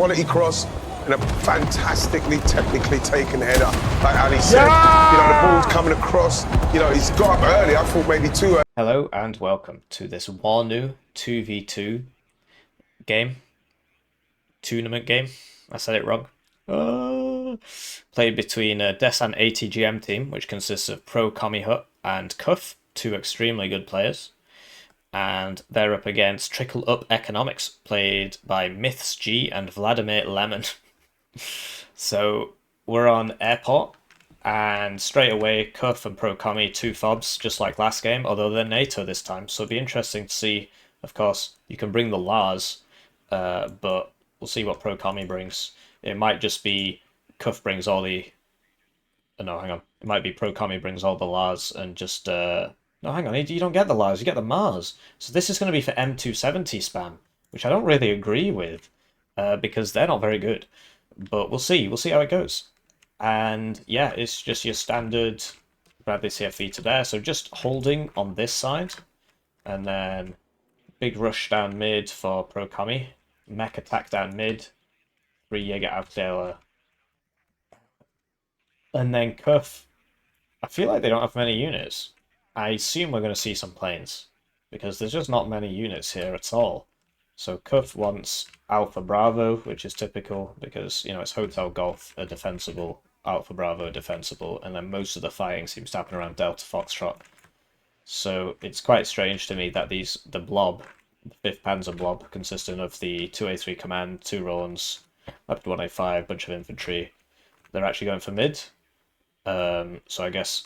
Quality cross and a fantastically technically taken header. Like Ali said, you know, the ball's coming across. You know, he's got up early. I thought maybe too early. Hello and welcome to this Warno 2v2 game. Tournament game. I said it wrong. Played between a Desant ATGM team, which consists of Pro Commie Hut and Cuff, two extremely good players. And they're up against Trickle Up Economics, played by MythsG and Vladimir Lemon. So we're on Airport, and straight away Cuff and Pro Commie, two fobs, just like last game, although they're NATO this time. So it'll be interesting to see. Of course, you can bring the Lars, but we'll see what Pro Commie brings. It might just be Cuff brings all the... No, hang on. It might be Pro Commie brings all the Lars and just... No, hang on, you don't get the Lars, you get the Mars. So this is going to be for M270 spam, which I don't really agree with, because they're not very good. But we'll see how it goes. And yeah, it's just your standard Bradley CFV to there, so just holding on this side, and then big rush down mid for Pro Commie, mech attack down mid, 3 Jaeger Aufklärer, and then Cuff. I feel like they don't have many units. I assume we're going to see some planes, because there's just not many units here at all. So Cuff wants Alpha Bravo, which is typical, because, you know, it's Hotel Golf, a defensible, Alpha Bravo, defensible, and then most of the fighting seems to happen around Delta Foxtrot. So it's quite strange to me that the BLOB, the 5th Panzer BLOB, consisting of the 2A3 Command, 2 Rolands, up to 1A5, bunch of infantry, they're actually going for mid. So I guess...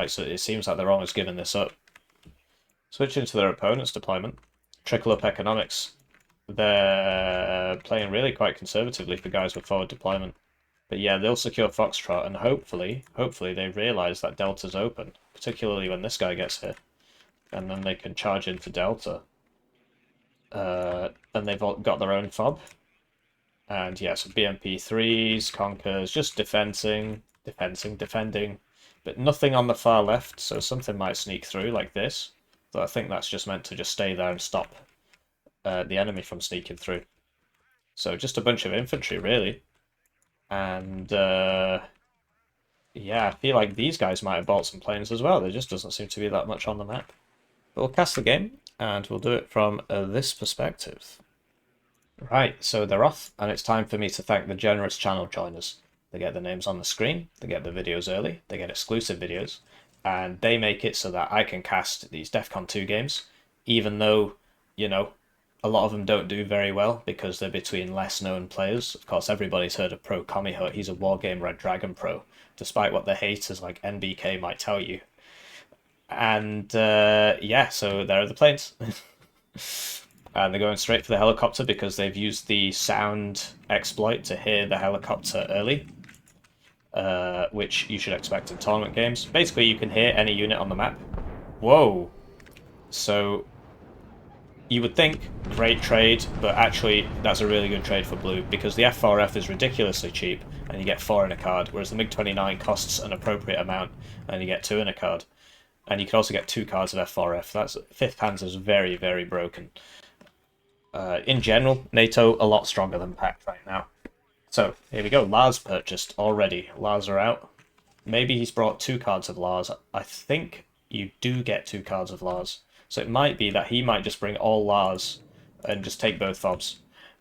so it seems like they're almost giving this up. Switching to their opponent's deployment, Trickle Up Economics. They're playing really quite conservatively for guys with forward deployment. But yeah, they'll secure Foxtrot, and hopefully they realise that Delta's open, particularly when this guy gets here. And then they can charge into Delta. And they've all got their own fob. And yeah, so BMP3s, Conkers, just defending. But nothing on the far left, so something might sneak through like this. But I think that's just meant to just stay there and stop the enemy from sneaking through. So just a bunch of infantry, really. And yeah, I feel like these guys might have bought some planes as well. There just doesn't seem to be that much on the map. But we'll cast the game, and we'll do it from this perspective. Right, so they're off, and it's time for me to thank the generous channel joiners. They get their names on the screen, they get the videos early, they get exclusive videos, and they make it so that I can cast these DEFCON 2 games, even though, you know, a lot of them don't do very well because they're between less known players. Of course, everybody's heard of Pro Commie Hut. He's a Wargame Red Dragon Pro, despite what the haters like NBK might tell you. And yeah, so there are the planes. And they're going straight for the helicopter because they've used the sound exploit to hear the helicopter early. Which you should expect in tournament games. Basically, you can hear any unit on the map. Whoa! So, you would think, great trade, but actually, that's a really good trade for blue, because the F4F is ridiculously cheap, and you get 4 in a card, whereas the MiG-29 costs an appropriate amount, and you get 2 in a card. And you can also get 2 cards of F4F. That's 5th Panzer is very, very broken. In general, NATO a lot stronger than Pact right now. So, here we go. Lars purchased already. Lars are out. Maybe he's brought 2 cards of Lars. I think you do get 2 cards of Lars. So it might be that he might just bring all Lars and just take both fobs.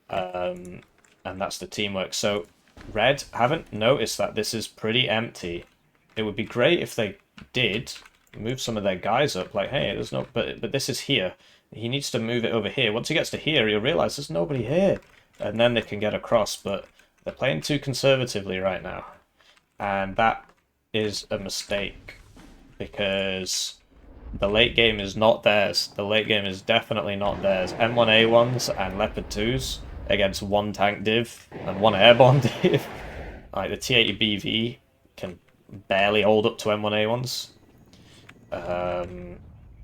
And that's the teamwork. So, Red haven't noticed that this is pretty empty. It would be great if they did move some of their guys up. Like, hey, there's no... But this is here. He needs to move it over here. Once he gets to here, he'll realise there's nobody here. And then they can get across, but... They're playing too conservatively right now, and that is a mistake, because the late game is not theirs. The late game is definitely not theirs. M1A1s and Leopard 2s against 1 tank div and 1 airborne div. Like, the T-80BV can barely hold up to M1A1s. It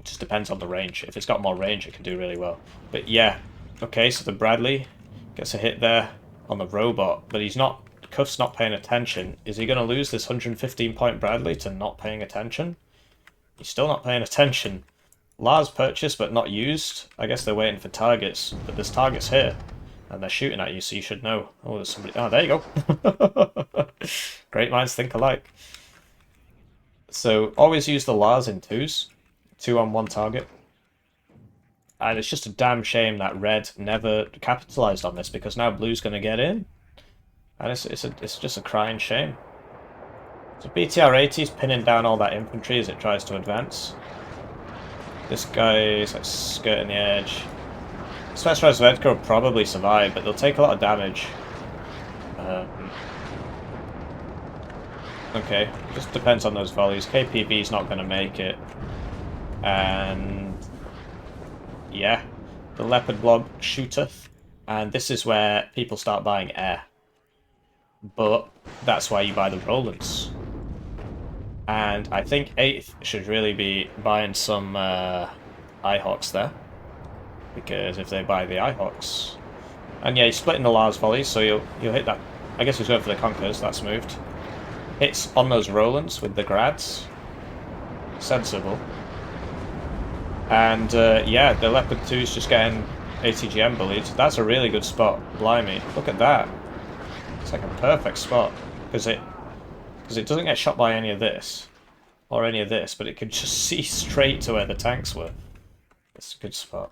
just depends on the range. If it's got more range, it can do really well. But yeah, okay, so the Bradley gets a hit there on the robot, but he's not... Cuff's not paying attention. Is he going to lose this 115-point Bradley to not paying attention? He's still not paying attention. Lars purchased but not used. I guess they're waiting for targets, but there's targets here. And they're shooting at you, so you should know. Oh, there's somebody... Oh, there you go. Great minds think alike. So, always use the Lars in twos. 2 on 1 target. And it's just a damn shame that red never capitalized on this, because now blue's going to get in. And it's just a crying shame. So BTR-80 is pinning down all that infantry as it tries to advance. This guy is like skirting the edge. Specialized Vedka will probably survive, but they'll take a lot of damage. Okay, just depends on those volleys. KPV's not going to make it. And yeah, the Leopard Blob shooteth. And this is where people start buying air. But that's why you buy the Rolands. And I think 8th should really be buying some Ihawks there. Because if they buy the Ihawks... And yeah, he's splitting the Lars volleys, so you'll hit that. I guess he's going for the Conquers, that's moved. Hits on those Rolands with the Grads. Sensible. And yeah, the Leopard 2's just getting ATGM bullied. That's a really good spot. Blimey, look at that. It's like a perfect spot. Because it doesn't get shot by any of this. Or any of this, but it could just see straight to where the tanks were. It's a good spot.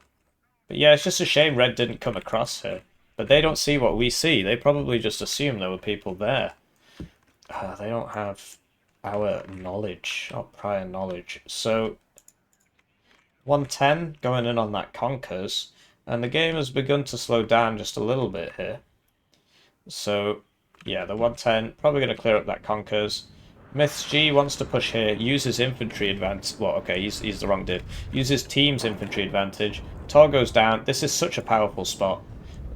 But yeah, it's just a shame red didn't come across here. But they don't see what we see. They probably just assume there were people there. They don't have our knowledge, our prior knowledge. So, 110 going in on that Conquers. And the game has begun to slow down just a little bit here. So, yeah, the 110 probably going to clear up that Conquers. MythsG wants to push here, uses infantry advantage. Well, okay, he's the wrong div. Uses team's infantry advantage. Tor goes down. This is such a powerful spot.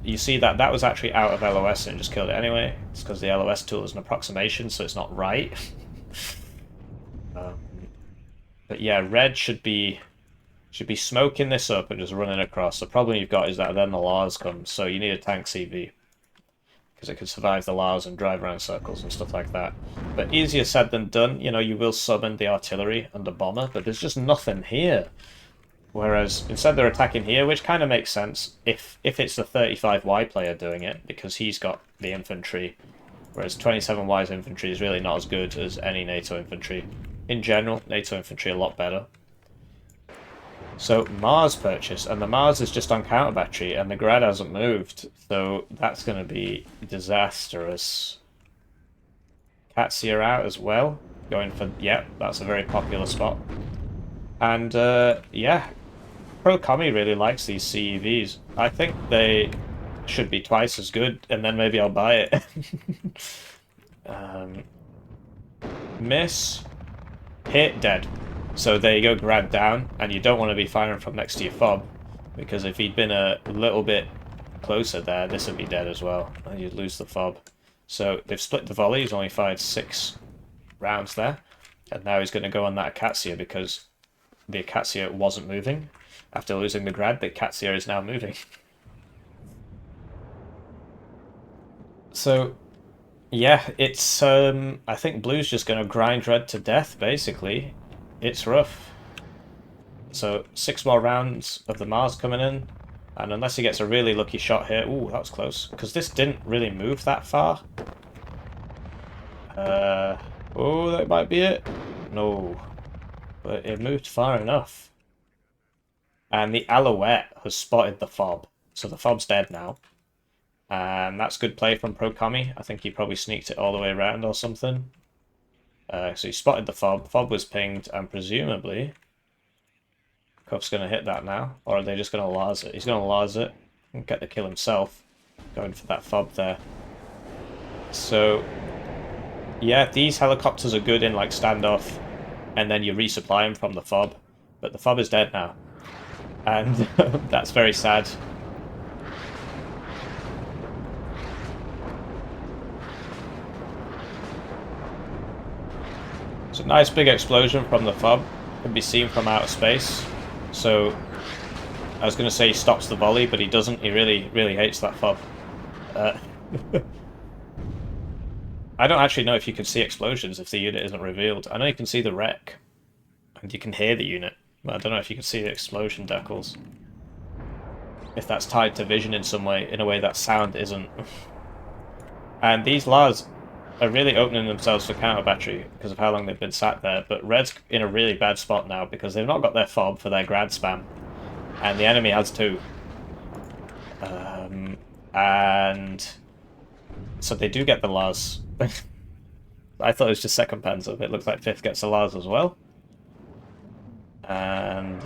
You see that was actually out of LOS and it just killed it anyway. It's because the LOS tool is an approximation, so it's not right. But yeah, red should be smoking this up and just running across. The problem you've got is that then the Lars comes, so you need a tank CV. Because it could survive the Lars and drive around circles and stuff like that. But easier said than done. You know, you will summon the artillery and the bomber, but there's just nothing here. Whereas instead they're attacking here, which kind of makes sense if it's the 35Y player doing it, because he's got the infantry. Whereas 27Y's infantry is really not as good as any NATO infantry. In general, NATO infantry a lot better. So Mars purchase, and the Mars is just on counter battery, and the Grad hasn't moved, so that's going to be disastrous. Katsia out as well, going for, yeah, that's a very popular spot. And yeah, Pro Commie really likes these CEVs. I think they should be twice as good, and then maybe I'll buy it. Miss, hit, dead. So there you go, Grad down, and you don't want to be firing from next to your fob, because if he'd been a little bit closer there, this would be dead as well, and you'd lose the fob. So they've split the volley, he's only fired 6 rounds there, and now he's going to go on that Akatsia, because the Akatsia wasn't moving. After losing the Grad, the Akatsia is now moving. So, yeah, it's, I think blue's just going to grind red to death, basically. It's rough. So 6 more rounds of the Mars coming in, and unless he gets a really lucky shot here, ooh, that was close, because this didn't really move that far. Oh, that might be it. No, but it moved far enough. And the Alouette has spotted the fob, so the fob's dead now. And that's good play from Pro Commie. I think he probably sneaked it all the way around or something. So he spotted the fob. Fob was pinged, and presumably Cuff's going to hit that now. Or are they just going to Lars it? He's going to Lars it and get the kill himself, going for that fob there. So, yeah, these helicopters are good in like standoff, and then you resupply them from the fob. But the fob is dead now. And that's very sad. It's a nice big explosion from the fob, can be seen from outer space. So I was going to say he stops the volley, but he doesn't. He really hates that fob. I don't actually know if you can see explosions if the unit isn't revealed. I know you can see the wreck, and you can hear the unit, but I don't know if you can see the explosion decals. if that's tied to vision in some way, in a way that sound isn't. And these Lars are really opening themselves for counter battery because of how long they've been sat there, but Red's in a really bad spot now because they've not got their fob for their grad spam, and the enemy has two. And so they do get the Lars. I thought it was just second Panzer, but it looks like 5th gets the Lars as well. And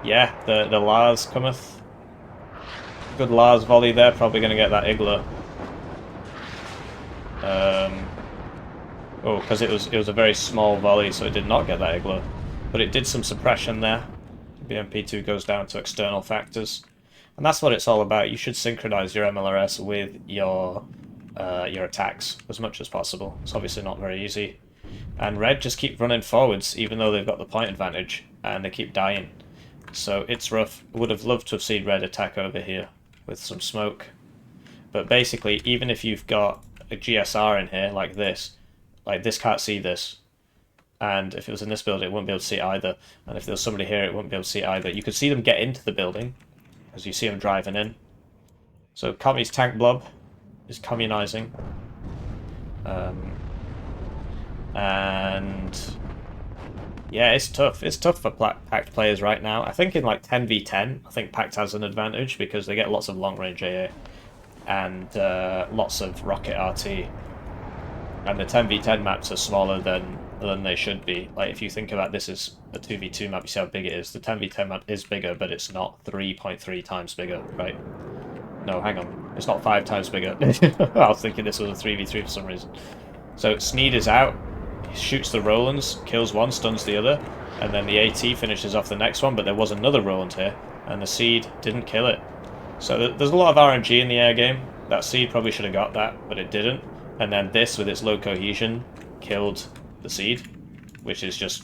yeah, the Lars cometh. Good Lars volley there, probably going to get that Igla. Oh, because it was a very small volley, so it did not get that Igla. But it did some suppression there. BMP2 goes down to external factors. And that's what it's all about. You should synchronize your MLRS with your attacks as much as possible. It's obviously not very easy. And Red just keep running forwards, even though they've got the point advantage, and they keep dying. So it's rough. Would have loved to have seen Red attack over here with some smoke. But basically, even if you've got a GSR in here, like this can't see this. And if it was in this building, it wouldn't be able to see it either. And if there was somebody here, it wouldn't be able to see it either. You could see them get into the building, as you see them driving in. So Commie's tank blob is communizing. And yeah, it's tough. It's tough for Pact players right now. I think in like 10v10, I think Pact has an advantage because they get lots of long-range AA and lots of rocket RT. And the 10v10 maps are smaller than they should be. Like, if you think about this as a 2v2 map, you see how big it is. The 10v10 map is bigger, but it's not 3.3 times bigger, right? No, hang on. It's not 5 times bigger. I was thinking this was a 3v3 for some reason. So Sneed is out. He shoots the Rolands, kills one, stuns the other, and then the AT finishes off the next one, but there was another Roland here, and the Seed didn't kill it. So there's a lot of RNG in the air game. That Seed probably should have got that, but it didn't. And then this, with its low cohesion, killed the Seed, which is just...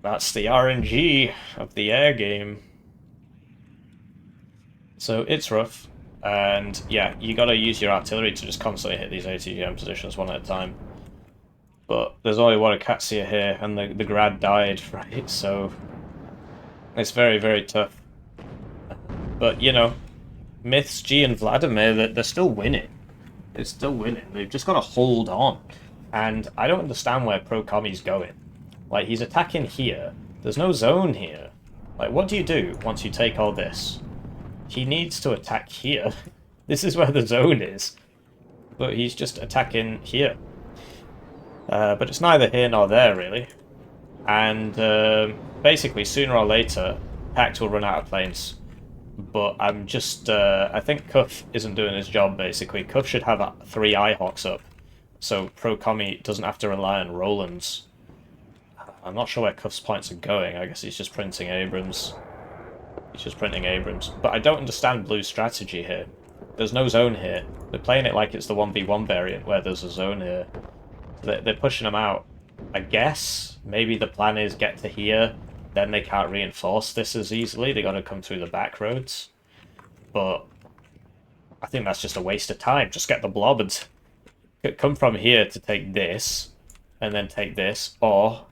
that's the RNG of the air game. So it's rough, and yeah, you gotta use your artillery to just constantly hit these ATGM positions one at a time. But there's only one Akatsia here, and the grad died, right? So it's very, very tough. But, you know, MythsG and Vladimir, they're still winning. They're still winning. They've just got to hold on. And I don't understand where Pro Commie's going. Like, he's attacking here. There's no zone here. Like, what do you do once you take all this? He needs to attack here. This is where the zone is. But he's just attacking here. But it's neither here nor there, really. And basically, sooner or later, Pact will run out of planes. But I'm just... I think Cuff isn't doing his job, basically. Cuff should have 3 Eyehawks up, so Pro Commie doesn't have to rely on Rolands. I'm not sure where Cuff's points are going. I guess he's just printing Abrams. He's just printing Abrams. But I don't understand Blue's strategy here. There's no zone here. They're playing it like it's the 1v1 variant, where there's a zone here. They're pushing them out. I guess maybe the plan is get to here, then they can't reinforce this as easily. They got to come through the back roads. But I think that's just a waste of time. Just get the blob and come from here to take this, and then take this, or,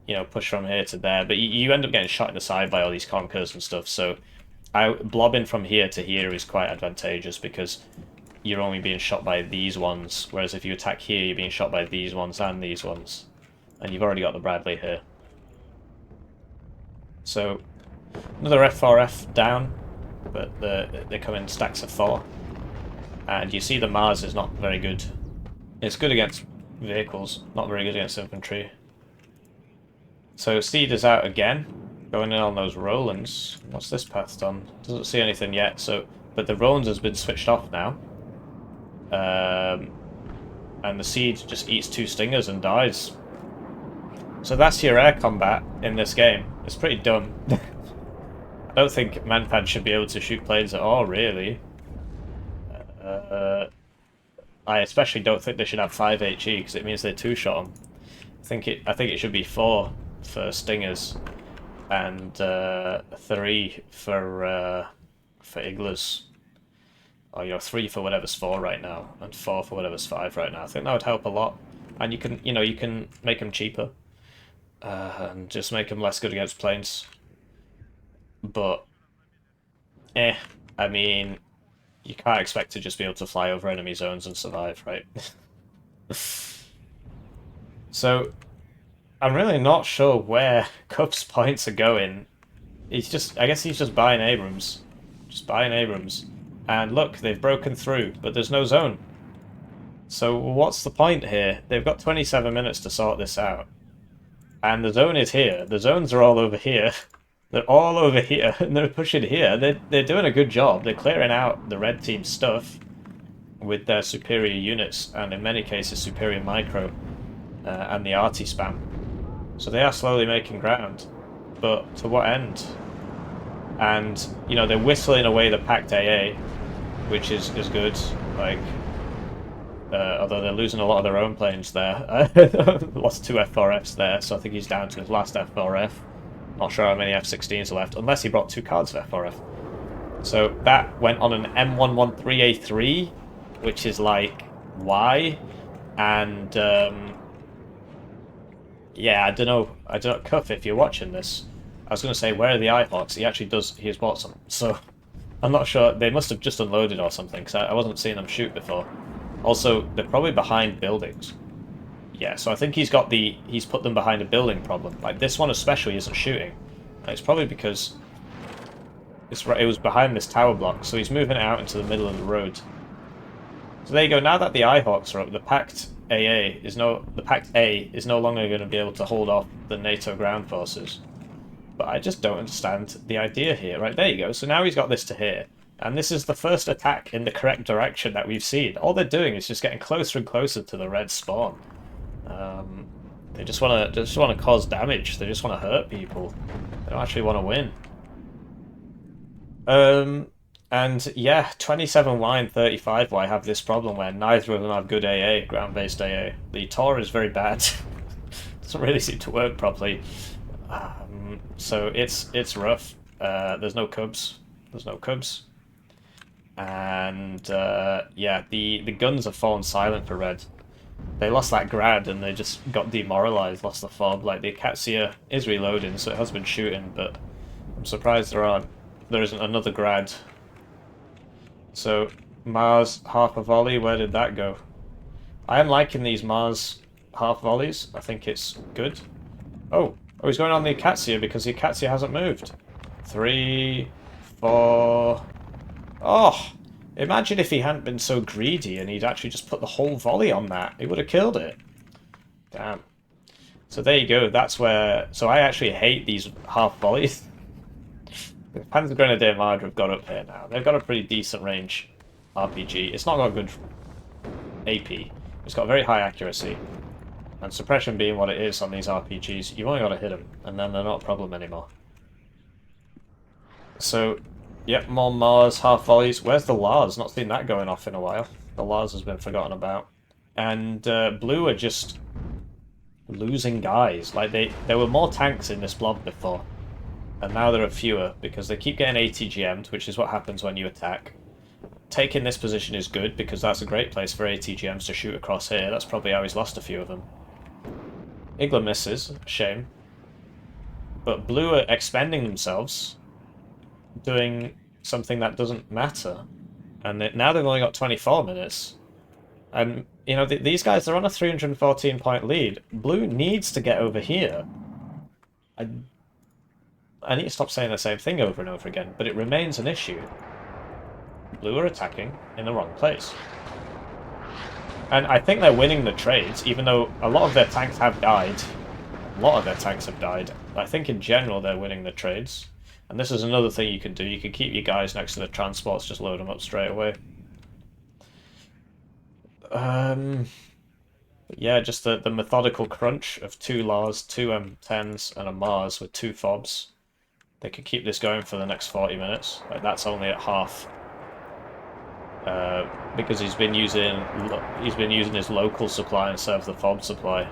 you know, push from here to there. But you end up getting shot in the side by all these conkers and stuff. So blobbing from here to here is quite advantageous because you're only being shot by these ones, whereas if you attack here, you're being shot by these ones and these ones. And you've already got the Bradley here. So, another F4F down, but they come in stacks of 4. And you see the Mars is not very good. It's good against vehicles, not very good against infantry. So Seed is out again, going in on those Rolands. What's this path done? Doesn't see anything yet, so... but the Rolands has been switched off now. And the Seed just eats 2 Stingers and dies. So that's your air combat in this game. It's pretty dumb. I don't think Manpad should be able to shoot planes at all, really. I especially don't think they should have 5 HE, because it means they 2-shot them. I think it should be 4 for Stingers, and 3 for Iglas. Or, you know, 3 for whatever's 4 right now, and 4 for whatever's 5 right now. I think that would help a lot. And you can make them cheaper. And just make them less good against planes. But, I mean, you can't expect to just be able to fly over enemy zones and survive, right? So, I'm really not sure where Cup's points are going. I guess he's just buying Abrams. Just buying Abrams. And look, they've broken through, but there's no zone. So what's the point here? They've got 27 minutes to sort this out. And the zone is here. The zones are all over here. They're all over here, and they're pushing here. They're doing a good job. They're clearing out the red team's stuff with their superior units, and in many cases superior micro, and the arty spam. So they are slowly making ground. But to what end? And, you know, they're whistling away the packed AA, which is good. Like, although they're losing a lot of their own planes there. Lost 2 F4Fs there, so I think he's down to his last F4F. Not sure how many F-16s are left, unless he brought 2 cards of F4F. So that went on an M113A3, which is like Y, and yeah, I don't know, Cuff, if you're watching this, I was going to say, where are the iHawks? He actually does, he's bought some, so I'm not sure, they must have just unloaded or something, because I wasn't seeing them shoot before. Also, they're probably behind buildings. Yeah, so I think he's put them behind a building problem. Like, this one especially isn't shooting. And it's probably because it was behind this tower block, so he's moving it out into the middle of the road. So there you go, now that the iHawks are up, the packed A is no longer going to be able to hold off the NATO ground forces. But I just don't understand the idea here. Right, there you go. So now he's got this to here. And this is the first attack in the correct direction that we've seen. All they're doing is just getting closer and closer to the red spawn. They just want to cause damage. They just want to hurt people. They don't actually want to win. And yeah, 27Y and 35Y have this problem where neither of them have good AA, ground-based AA. The Tor is very bad. Doesn't really seem to work properly. So it's rough. There's no Cubs. There's no Cubs. And yeah, the guns have fallen silent for Red. They lost that grad and they just got demoralized, lost the fob. Like, the Akatsiya is reloading, so it has been shooting, but I'm surprised there isn't another grad. So Mars half a volley, where did that go? I am liking these Mars half volleys. I think it's good. Oh, he's going on the Akatsiya because the Akatsiya hasn't moved. 3, 4. Oh, imagine if he hadn't been so greedy and he'd actually just put the whole volley on that. He would have killed it. Damn. So there you go. That's where... So I actually hate these half volleys. The Panzer Grenadier Marder have got up here now. They've got a pretty decent range RPG. It's not got good AP. It's got very high accuracy. And suppression being what it is on these RPGs, you've only got to hit them, and then they're not a problem anymore. So... Yep, more Mars, half volleys. Where's the Lars? Not seen that going off in a while. The Lars has been forgotten about. And Blue are just losing guys. Like, there were more tanks in this blob before. And now there are fewer, because they keep getting ATGM'd, which is what happens when you attack. Taking this position is good, because that's a great place for ATGMs to shoot across here. That's probably how he's lost a few of them. Igla misses. Shame. But Blue are expending themselves, doing something that doesn't matter. And now they've only got 24 minutes. And, you know, these guys, they're on a 314 point lead. Blue needs to get over here. I need to stop saying the same thing over and over again, but it remains an issue. Blue are attacking in the wrong place. And I think they're winning the trades, even though a lot of their tanks have died. A lot of their tanks have died. I think in general they're winning the trades. And this is another thing you can do. You can keep your guys next to the transports, just load them up straight away. Yeah, just the methodical crunch of 2 Lars, 2 M10s, and a Mars with 2 fobs. They could keep this going for the next 40 minutes. Like, that's only at half. Because he's been using his local supply instead of the fob supply.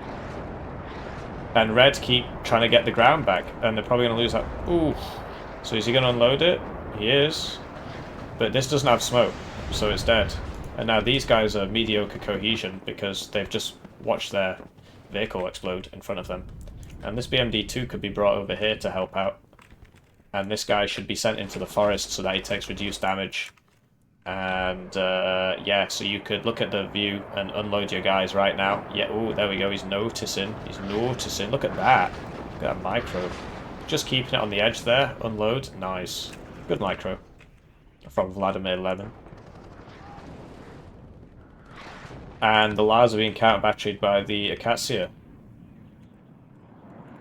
And Red keep trying to get the ground back, and they're probably going to lose that. Ooh. So is he going to unload it? He is. But this doesn't have smoke, so it's dead. And now these guys are mediocre cohesion because they've just watched their vehicle explode in front of them. And this BMD-2 could be brought over here to help out. And this guy should be sent into the forest so that he takes reduced damage. And yeah, so you could look at the view and unload your guys right now. Yeah, oh, there we go. He's noticing. He's noticing. Look at that. Look at that micro. Just keeping it on the edge there. Unload. Nice. Good micro. From Vladimir 11. And the Lars are being counter-batteried by the Acacia.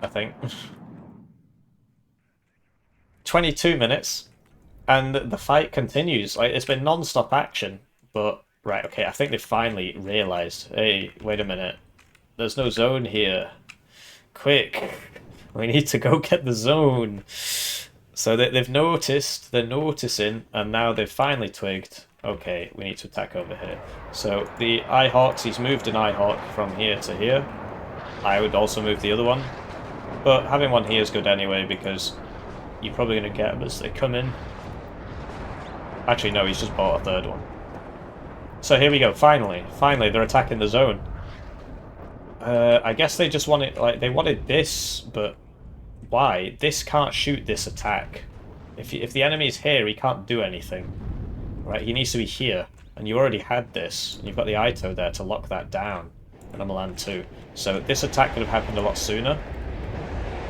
I think. 22 minutes. And the fight continues. Like, it's been non-stop action. But, right, okay, I think they finally realised, hey, wait a minute. There's no zone here. Quick. We need to go get the zone. So they've noticed, they're noticing, and now they've finally twigged. Okay, we need to attack over here. So the Ihawks, he's moved an Ihawk from here to here. I would also move the other one. But having one here is good anyway, because you're probably going to get them as they come in. Actually, no, he's just bought a third one. So here we go, finally. Finally, they're attacking the zone. I guess they just wanted, like, they wanted this, but why? This can't shoot this attack. If the enemy's here, he can't do anything. Right, he needs to be here. And you already had this. And you've got the Ito there to lock that down. And a Milan too. So this attack could have happened a lot sooner.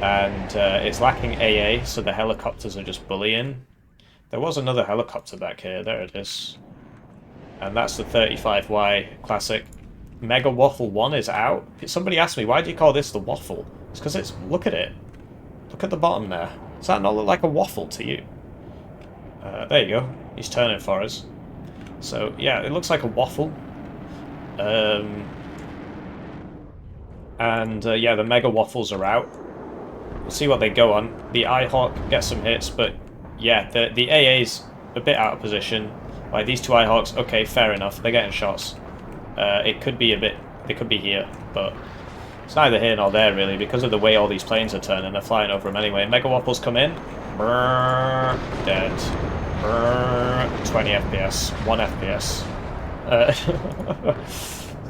And it's lacking AA, so the helicopters are just bullying. There was another helicopter back here. There it is. And that's the 35Y Classic. Mega Waffle 1 is out. Somebody asked me, why do you call this the Waffle? It's because it's... Look at it. Look at the bottom there. Does that not look like a waffle to you? There you go. He's turning for us. So, yeah, it looks like a waffle. Yeah, the Mega Waffles are out. We'll see what they go on. The Ihawk gets some hits, but yeah, the AA's a bit out of position. Like, these two Ihawks, okay, fair enough. They're getting shots. It could be a bit... They could be here, but... It's neither here nor there, really, because of the way all these planes are turning. They're flying over them anyway. Mega Waffles come in. Brrr, dead. Brrr, 20 FPS. 1 FPS.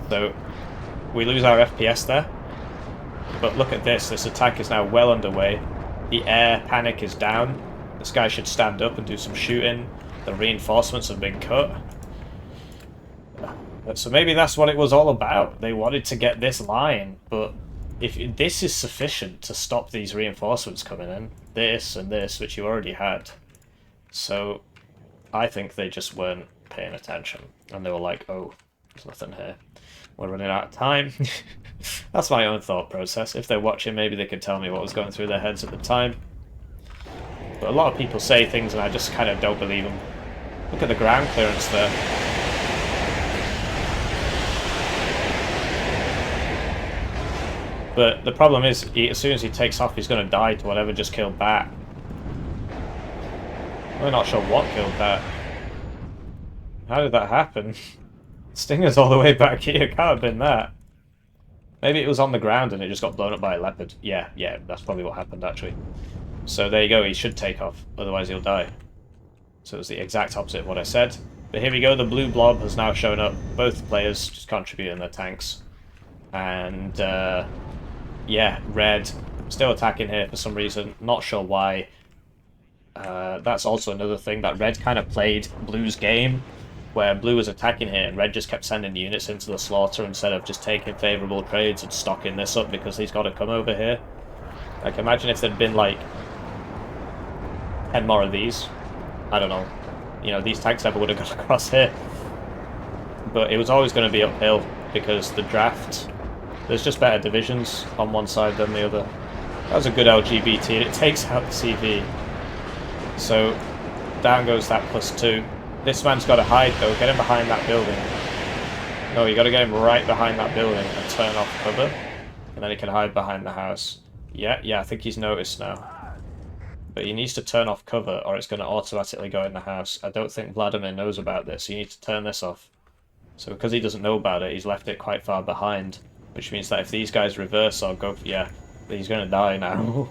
So, we lose our FPS there. But look at this. This attack is now well underway. The air panic is down. This guy should stand up and do some shooting. The reinforcements have been cut. So maybe that's what it was all about. They wanted to get this line, but if this is sufficient to stop these reinforcements coming in, this and this, which you already had. So I think they just weren't paying attention. And they were like, oh, there's nothing here. We're running out of time. That's my own thought process. If they're watching, maybe they could tell me what was going through their heads at the time. But a lot of people say things and I just kind of don't believe them. Look at the ground clearance there. But the problem is, as soon as he takes off, he's going to die to whatever just killed that. We're not sure what killed that. How did that happen? Stinger's all the way back here. Can't have been that. Maybe it was on the ground and it just got blown up by a leopard. Yeah, that's probably what happened, actually. So there you go. He should take off. Otherwise, he'll die. So it was the exact opposite of what I said. But here we go. The blue blob has now shown up. Both players just contributing their tanks. And... yeah, red still attacking here for some reason. Not sure why. That's also another thing, that red kind of played blue's game, where blue was attacking here and red just kept sending units into the slaughter instead of just taking favourable trades and stocking this up because he's got to come over here. Like, imagine if there'd been like 10 more of these. I don't know. You know, these tanks never would have got across here. But it was always going to be uphill because the draft... There's just better divisions on one side than the other. That was a good LGBT. It takes out the CV. So, down goes that +2. This man's got to hide, though. Get him behind that building. No, you got to get him right behind that building and turn off cover. And then he can hide behind the house. Yeah, I think he's noticed now. But he needs to turn off cover, or it's going to automatically go in the house. I don't think Vladimir knows about this. You need to turn this off. So, because he doesn't know about it, he's left it quite far behind. Which means that if these guys reverse or go... Yeah, he's going to die now.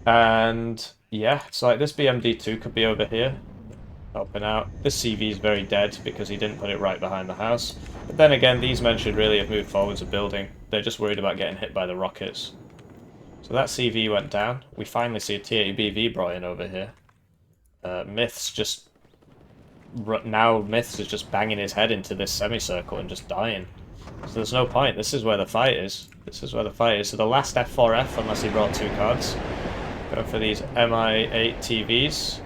And, yeah, it's like this BMD2 could be over here. Helping out. This CV is very dead because he didn't put it right behind the house. But then again, these men should really have moved forwards a building. They're just worried about getting hit by the rockets. So that CV went down. We finally see a T80BV Brian over here. Myths just... Now Myths is just banging his head into this semicircle and just dying. So there's no point. This is where the fight is. This is where the fight is. So the last F4F, unless he brought 2 cards. Go for these MI8 TVs.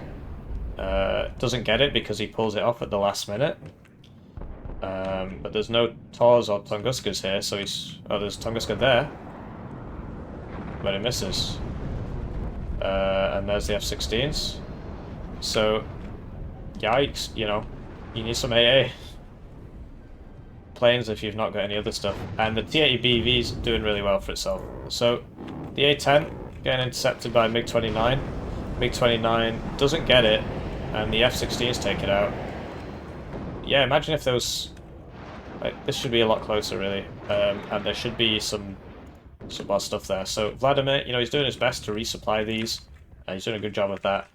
Doesn't get it because he pulls it off at the last minute. But there's no Tors or Tunguskas here, so he's... Oh, there's Tunguska there. But it misses. And there's the F-16s. So, yikes, you know, you need some AA. Planes if you've not got any other stuff. And the T-80BV's doing really well for itself. So, the A-10 getting intercepted by MiG-29. MiG-29 doesn't get it, and the F-16s take it out. Yeah, imagine if there was... Like, this should be a lot closer, really. And there should be some more stuff there. So, Vladimir, you know, he's doing his best to resupply these. He's doing a good job of that.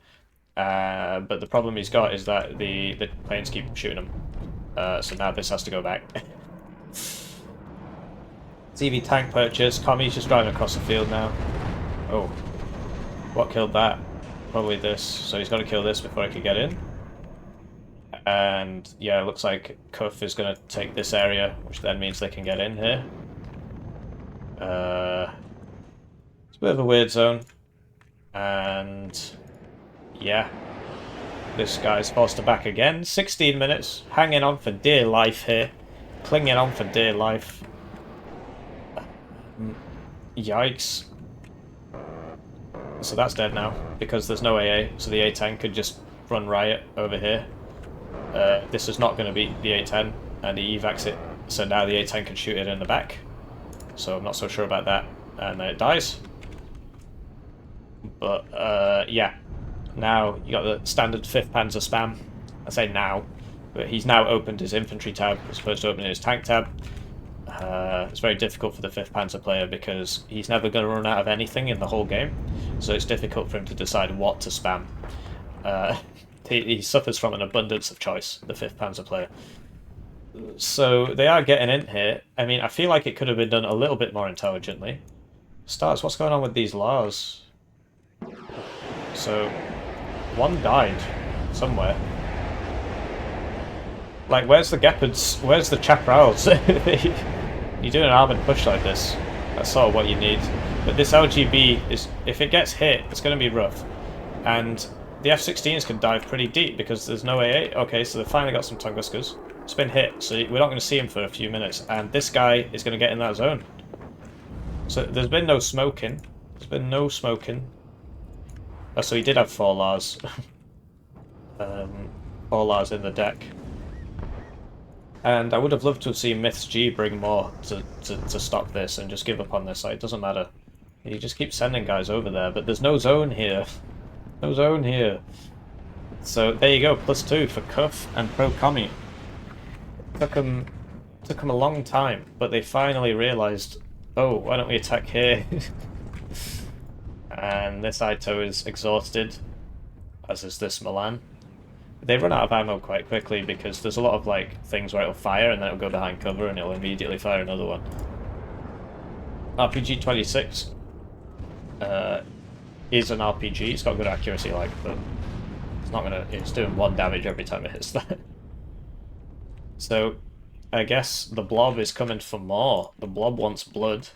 But the problem he's got is that the planes keep shooting him. So now this has to go back. CV tank purchase. Commie's just driving across the field now. Oh. What killed that? Probably this. So he's got to kill this before he can get in. And yeah, it looks like Cuff is going to take this area, which then means they can get in here. It's a bit of a weird zone. And yeah. This guy's forced to back again. 16 minutes. Hanging on for dear life here. Clinging on for dear life. Yikes. So that's dead now. Because there's no AA. So the A-10 could just run riot over here. This is not going to beat the A-10. And he evacs it. So now the A-10 can shoot it in the back. So I'm not so sure about that. And then it dies. But, yeah. Now, you got the standard 5th Panzer spam. I say now, but he's now opened his infantry tab as opposed to opening his tank tab. It's very difficult for the 5th Panzer player because he's never going to run out of anything in the whole game, so it's difficult for him to decide what to spam. He suffers from an abundance of choice, the 5th Panzer player. So they are getting in here. I mean, I feel like it could have been done a little bit more intelligently. Stars, what's going on with these Lars? So... one died somewhere. Like, where's the Gepards? Where's the Chaparrals? You're doing an armoured push like this. That's sort of what you need. But this LGB is, if it gets hit, it's going to be rough. And the F-16s can dive pretty deep because there's no AA. Okay, so they've finally got some Tunguskas. It's been hit, so we're not going to see him for a few minutes. And this guy is going to get in that zone. So there's been no smoking. There's been no smoking. Oh, so he did have 4 Lars. 4 Lars in the deck. And I would have loved to have seen MythsG bring more to stop this and just give up on this. Like, it doesn't matter. He just keeps sending guys over there, but there's no zone here. No zone here. So there you go, +2 for Cuff and Pro Commie. Took them a long time, but they finally realised, oh, why don't we attack here? And this Ito is exhausted, as is this Milan. They run out of ammo quite quickly because there's a lot of like things where it'll fire and then it'll go behind cover and it'll immediately fire another one. RPG-26 is an RPG. It's got good accuracy, like, but it's not gonna. It's doing 1 damage every time it hits that. So, I guess the Blob is coming for more. The Blob wants blood.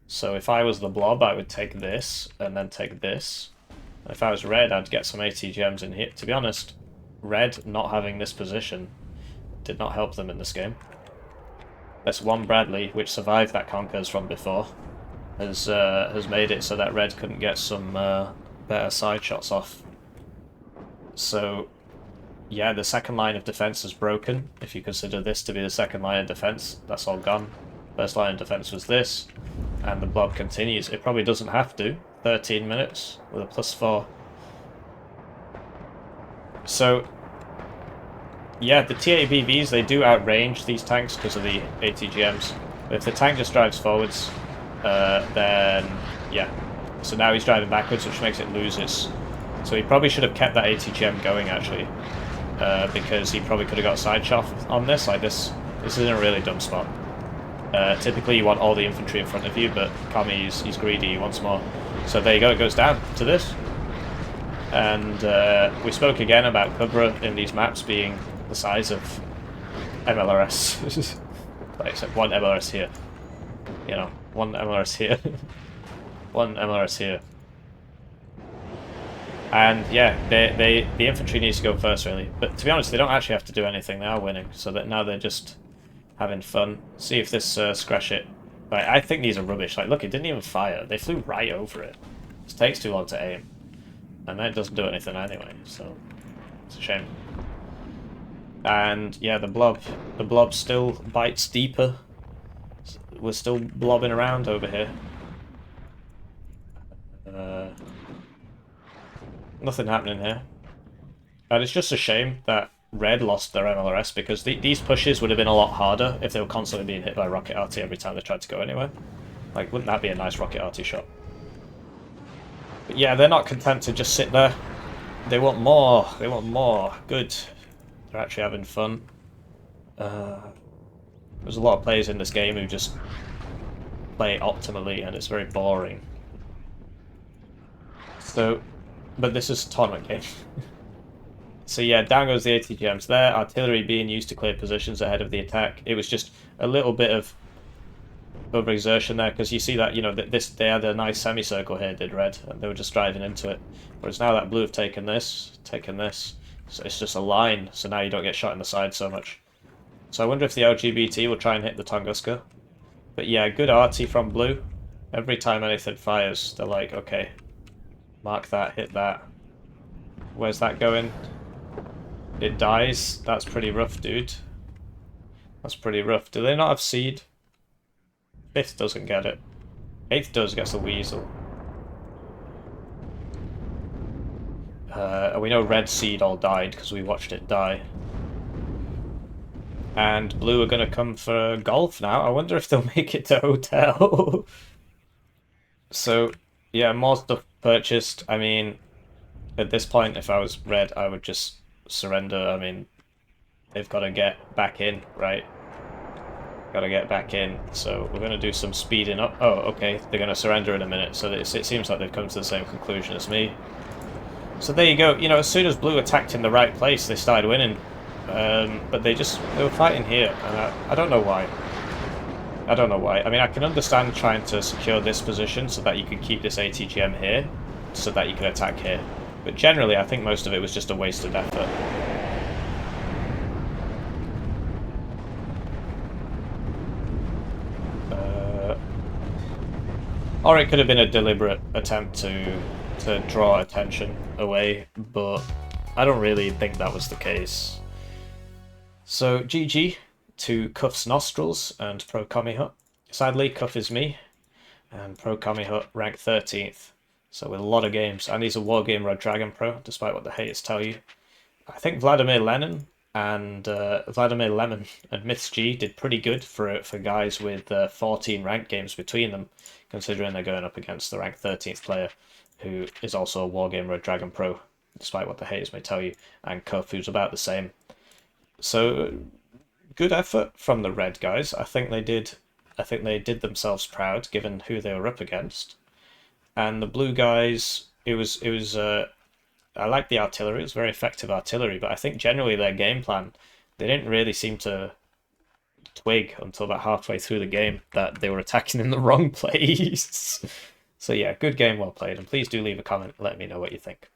So if I was the Blob, I would take this, and then take this. If I was Red, I'd get some ATGMs in here. To be honest, Red not having this position did not help them in this game. This one Bradley, which survived that Conkers from before, has made it so that Red couldn't get some better side shots off. So, yeah, the second line of defense is broken. If you consider this to be the second line of defense, that's all gone. First line of defense was this. And the Blob continues. It probably doesn't have to. 13 minutes with a +4. So, yeah, the T-80BVs, they do outrange these tanks because of the ATGMs. But if the tank just drives forwards, then, yeah. So now he's driving backwards, which makes it lose its... So he probably should have kept that ATGM going, actually. Because he probably could have got a side shot on this. Like, this is in a really dumb spot. Typically you want all the infantry in front of you, but Kami, he's greedy, he wants more. So there you go, it goes down to this. And we spoke again about cover in these maps being the size of MLRS. Except one MLRS here. You know, one MLRS here. One MLRS here. And yeah, the infantry needs to go first, really. But to be honest, they don't actually have to do anything. They are winning, so that now they're just having fun. See if this scratch it. Like, I think these are rubbish. Like, look, it didn't even fire. They flew right over it. It takes too long to aim. And then it doesn't do anything anyway, so it's a shame. And yeah, the blob still bites deeper. We're still blobbing around over here. Nothing happening here. And it's just a shame that Red lost their MLRS, because these pushes would have been a lot harder if they were constantly being hit by rocket RT every time they tried to go anywhere. Like, wouldn't that be a nice rocket RT shot? But yeah, they're not content to just sit there. They want more. They want more. Good. They're actually having fun. There's a lot of players in this game who just play optimally, and it's very boring. So, but this is a tournament game. So yeah, down goes the ATGMs there. Artillery being used to clear positions ahead of the attack. It was just a little bit of overexertion there, because you see that, you know, they had a nice semicircle here, did Red, and they were just driving into it. Whereas now that Blue have taken this, so it's just a line, so now you don't get shot in the side so much. So I wonder if the LGBT will try and hit the Tunguska. But yeah, good arty from Blue. Every time anything fires, they're like, okay, mark that, hit that. Where's that going? It dies. That's pretty rough, dude. That's pretty rough. Do they not have seed? 5th doesn't get it. 8th does, gets the weasel. We know Red seed all died because we watched it die. And Blue are going to come for golf now. I wonder if they'll make it to hotel. So, yeah, more stuff purchased. I mean, at this point, if I was Red, I would just surrender. I mean, they've got to get back in, right? Got to get back in. So we're going to do some speeding up. Oh, okay. They're going to surrender in a minute. So it seems like they've come to the same conclusion as me. So there you go. You know, as soon as Blue attacked in the right place, they started winning. But they were fighting here, and I don't know why. I don't know why. I mean, I can understand trying to secure this position so that you can keep this ATGM here, so that you can attack here. But generally, I think most of it was just a wasted effort. Or it could have been a deliberate attempt to draw attention away, but I don't really think that was the case. So GG to Cuff's Nostrils and Pro Commie Hut. Sadly, Cuff is me, and Pro Commie Hut ranked 13th. So with a lot of games, and he's a Wargame Red Dragon Pro, despite what the haters tell you. I think Vladimir Lemon and MythsG did pretty good for guys with 14 ranked games between them, considering they're going up against the ranked 13th player, who is also a Wargame Red Dragon Pro, despite what the haters may tell you, and Cuff, who's about the same. So good effort from the Red guys. I think they did themselves proud, given who they were up against. And the Blue guys, it was I like the artillery. It was very effective artillery, but I think generally their game plan, they didn't really seem to twig until about halfway through the game that they were attacking in the wrong place. So yeah, good game, well played, and please do leave a comment and let me know what you think.